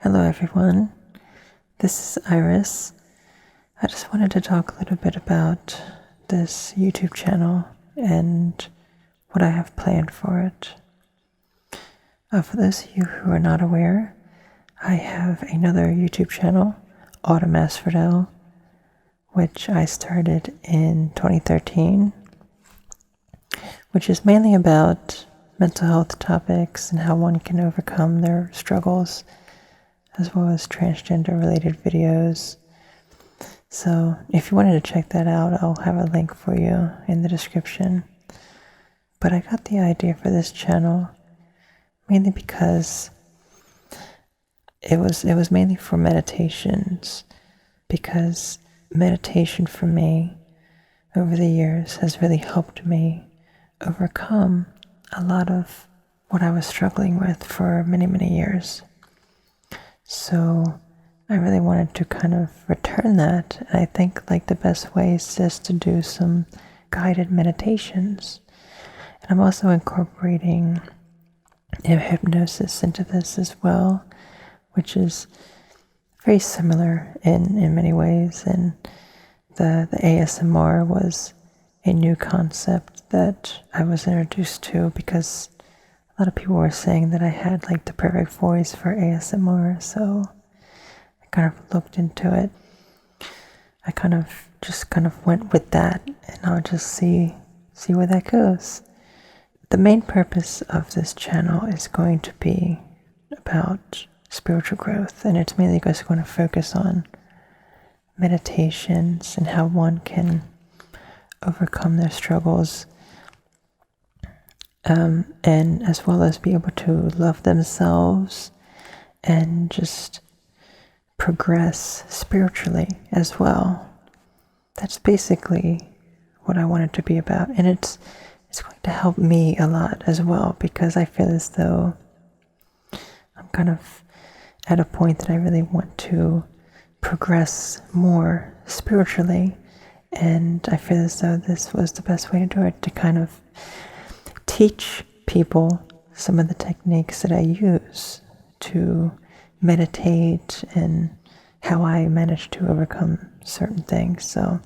Hello everyone, this is Iris. I just wanted to talk a little bit about this YouTube channel and what I have planned for it. For those of you who are not aware, I have another YouTube channel, Asphodel, which I started in 2013, which is mainly about mental health topics and how one can overcome their struggles, as well as transgender related videos. So if you wanted to check that out, I'll have a link for you in the description. But I got the idea for this channel mainly because it was mainly for meditations, because meditation for me over the years has really helped me overcome a lot of what I was struggling with for many years. So I really wanted to kind of return that. And I think the best way is just to do some guided meditations. And I'm also incorporating hypnosis into this as well, which is very similar in many ways. And the ASMR was a new concept that I was introduced to because a lot of people were saying that I had the perfect voice for ASMR, so I kind of looked into it. I kind of went with that, and I'll just see where that goes. The main purpose of this channel is going to be about spiritual growth, and it's mainly just going to focus on meditations and how one can overcome their struggles, and as well as be able to love themselves and just progress spiritually as well. That's basically what I want it to be about, and it's going to help me a lot as well, because I feel as though I'm kind of at a point that I really want to progress more spiritually, and I feel as though this was the best way to do it, to kind of teach people some of the techniques that I use to meditate and how I manage to overcome certain things. So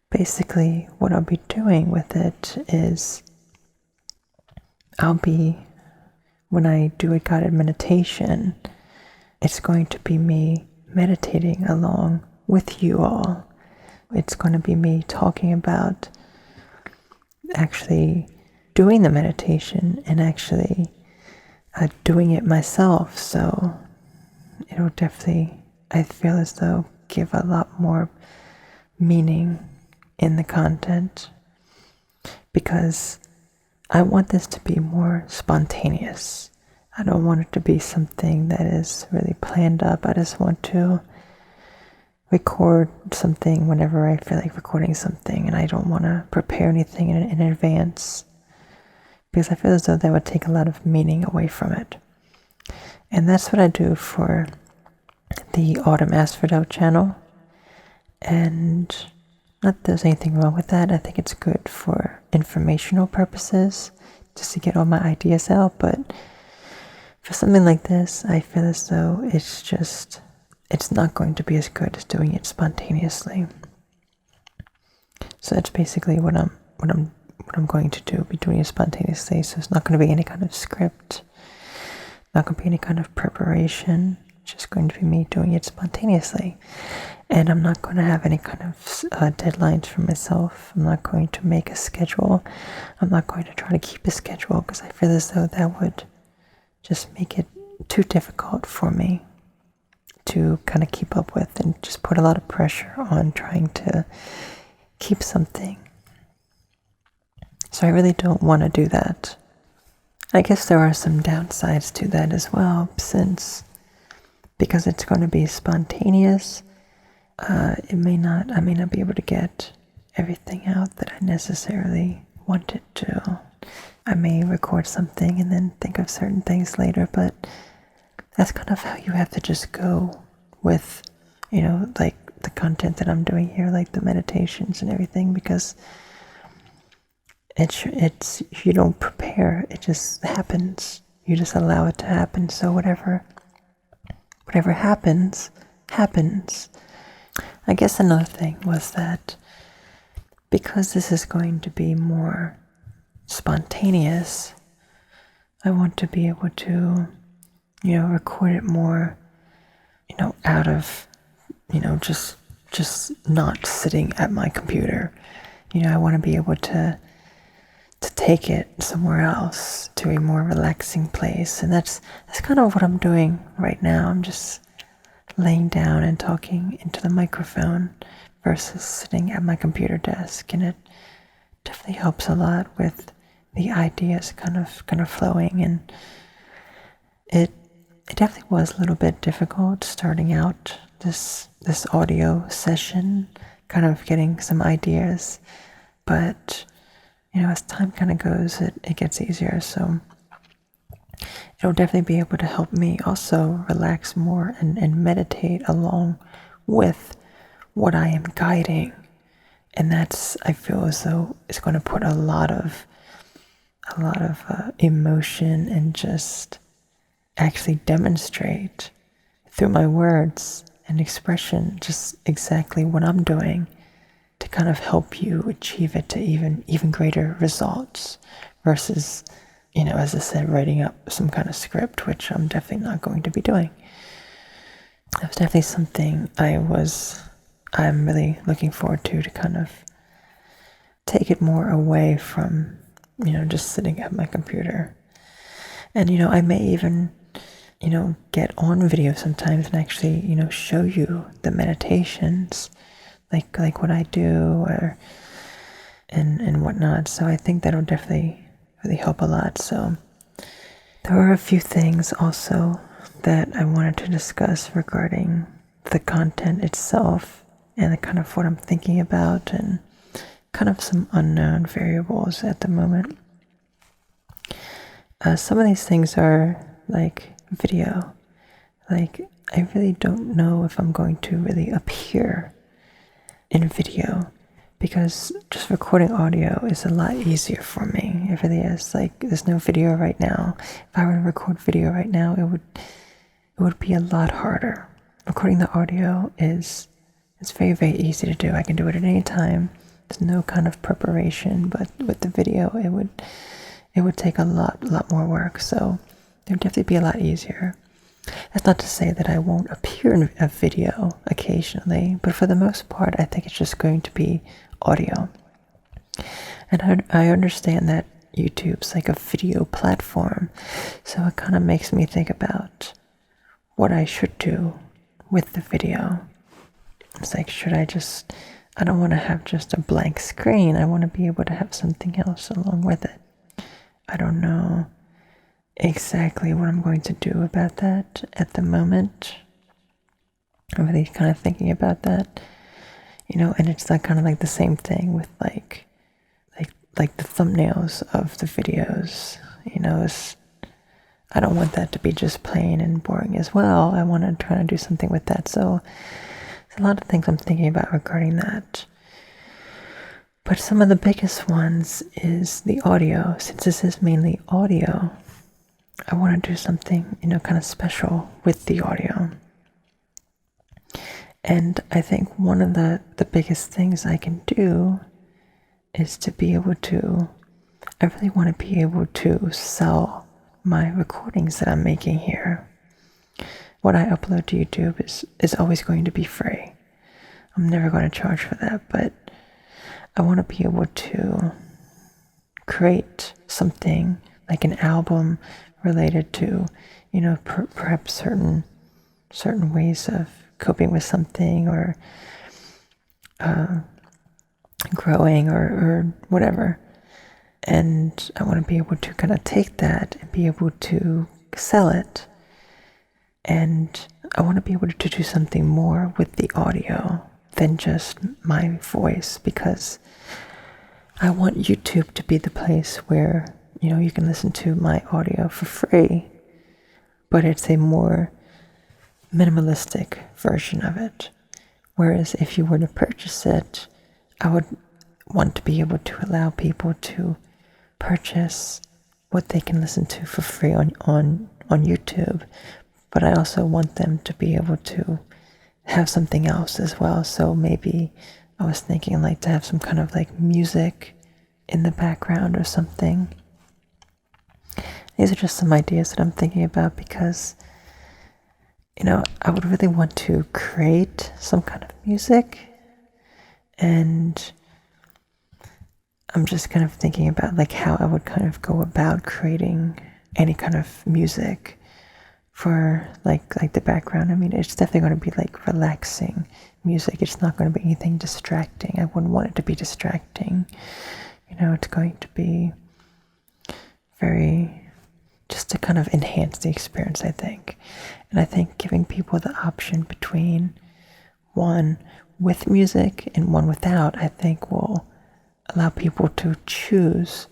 basically what I'll be doing with it is when I do a guided meditation, it's going to be me meditating along with you all. It's going to be me talking about actually doing the meditation and actually doing it myself. So it'll definitely, I feel as though, give a lot more meaning in the content, because I want this to be more spontaneous. I don't want it to be something that is really planned up. I just want to record something whenever I feel like recording something, and I don't want to prepare anything in advance, because I feel as though that would take a lot of meaning away from it. And that's what I do for the Asphodel channel, and not that there's anything wrong with that. I think it's good for informational purposes, just to get all my ideas out. But for something like this, I feel as though it's not going to be as good as doing it spontaneously. So that's basically what I'm going to do, be doing it spontaneously. So it's not going to be any kind of script, not going to be any kind of preparation. It's just going to be me doing it spontaneously. And I'm not going to have any kind of deadlines for myself. I'm not going to make a schedule. I'm not going to try to keep a schedule, because I feel as though that would just make it too difficult for me to kind of keep up with, and just put a lot of pressure on trying to keep something. So I really don't want to do that. I guess there are some downsides to that as well, because it's going to be spontaneous. I may not be able to get everything out that I necessarily wanted to. I may record something and then think of certain things later, but that's kind of how you have to just go with, the content that I'm doing here, like the meditations and everything, because it's you don't prepare, it just happens. You just allow it to happen. So whatever whatever happens, happens. I guess another thing was that because this is going to be more spontaneous, I want to be able to, record it more, out of, just not sitting at my computer. I want to be able to take it somewhere else, to a more relaxing place. And that's kind of what I'm doing right now. I'm just laying down and talking into the microphone versus sitting at my computer desk, and it definitely helps a lot with the ideas kind of flowing. And it definitely was a little bit difficult starting out this audio session, kind of getting some ideas, but as time kind of goes, it gets easier. So it'll definitely be able to help me also relax more and meditate along with what I am guiding. And that's, I feel as though it's going to put a lot of emotion and just actually demonstrate through my words and expression just exactly what I'm doing to kind of help you achieve it to even greater results versus, as I said, writing up some kind of script, which I'm definitely not going to be doing. That was definitely something I'm really looking forward to kind of take it more away from, just sitting at my computer. And, I may even, get on video sometimes and actually, show you the meditations, like what I do and whatnot. So I think that'll definitely really help a lot. So there were a few things also that I wanted to discuss regarding the content itself and the kind of what I'm thinking about and kind of some unknown variables at the moment. Some of these things are like video. Like, I really don't know if I'm going to really appear in video because just recording audio is a lot easier for me. It really is. Like, there's no video right now. If I were to record video right now, it would be a lot harder. Recording the audio it's very, very easy to do. I can do it at any time. There's no kind of preparation, but with the video, it would take a lot more work. So it would definitely be a lot easier. That's not to say that I won't appear in a video occasionally, but for the most part, I think it's just going to be audio. And I understand that YouTube's like a video platform, so it kind of makes me think about what I should do with the video. It's like, I don't want to have just a blank screen. I want to be able to have something else along with it. I don't know exactly what I'm going to do about that at the moment. I'm really kind of thinking about that, and it's like kind of like the same thing with like the thumbnails of the videos. I don't want that to be just plain and boring as well. I want to try to do something with that. So there's a lot of things I'm thinking about regarding that. But some of the biggest ones is the audio. Since this is mainly audio, I want to do something, kind of special with the audio. And I think one of the biggest things I can do is to be able to, I really want to be able to sell my recordings that I'm making here. What I upload to YouTube is always going to be free. I'm never going to charge for that, but I want to be able to create something like an album related to, perhaps certain ways of coping with something or growing or whatever. And I want to be able to kind of take that and be able to sell it. And I want to be able to do something more with the audio than just my voice, because I want YouTube to be the place where, you can listen to my audio for free, but it's a more minimalistic version of it. Whereas if you were to purchase it, I would want to be able to allow people to purchase what they can listen to for free on YouTube, but I also want them to be able to have something else as well. So maybe I was thinking like to have some kind of like music in the background or something. These are just some ideas that I'm thinking about because, I would really want to create some kind of music, and I'm just kind of thinking about like how I would kind of go about creating any kind of music for like the background. I mean, it's definitely going to be like relaxing music. It's not going to be anything distracting. I wouldn't want it to be distracting. It's going to be very just to kind of enhance the experience, I think. And I think giving people the option between one with music and one without, I think will allow people to choose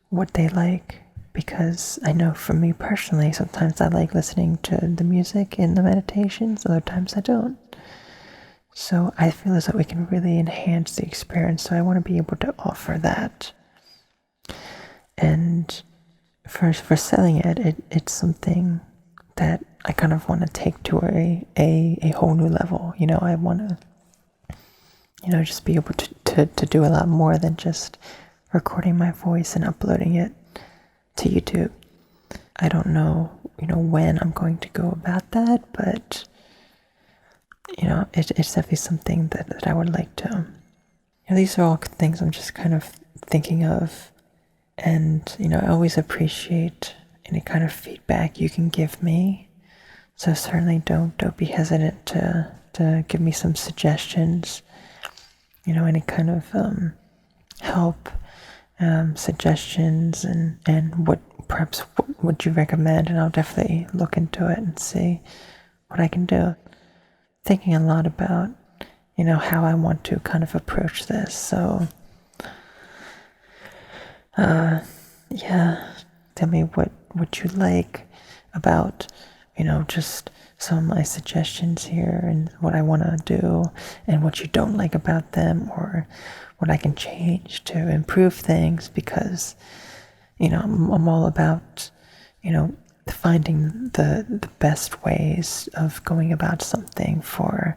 what they like. Because I know for me personally, sometimes I like listening to the music in the meditations, other times I don't. So I feel as though we can really enhance the experience. So I want to be able to offer that. And for selling it's something that I kind of want to take to a whole new level. I want to, just be able to do a lot more than just recording my voice and uploading it to YouTube. I don't know, when I'm going to go about that, but, it's definitely something that I would like to. These are all things I'm just kind of thinking of. And, I always appreciate any kind of feedback you can give me. So certainly don't be hesitant to give me some suggestions, any kind of help, suggestions, and what would you recommend, and I'll definitely look into it and see what I can do. Thinking a lot about, how I want to kind of approach this. So yeah, tell me what you like about, just some of my suggestions here and what I want to do and what you don't like about them, or what I can change to improve things, because, I'm all about, finding the best ways of going about something for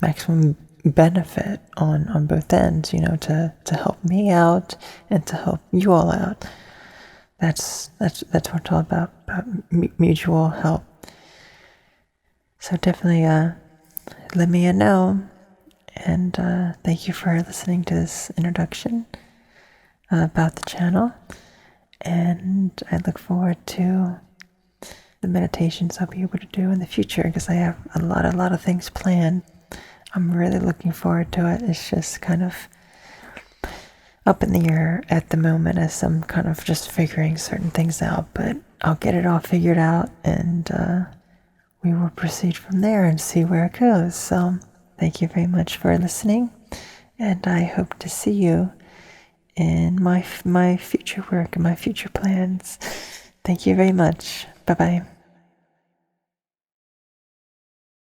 maximum benefit on both ends, to help me out and to help you all out. That's what it's all about mutual help. So definitely let me know, and thank you for listening to this introduction about the channel, and I look forward to the meditations I'll be able to do in the future, because I have a lot of things planned. I'm really looking forward to it. It's just kind of up in the air at the moment as I'm kind of just figuring certain things out, but I'll get it all figured out, and we will proceed from there and see where it goes. So thank you very much for listening, and I hope to see you in my future work and my future plans. Thank you very much. Bye-bye.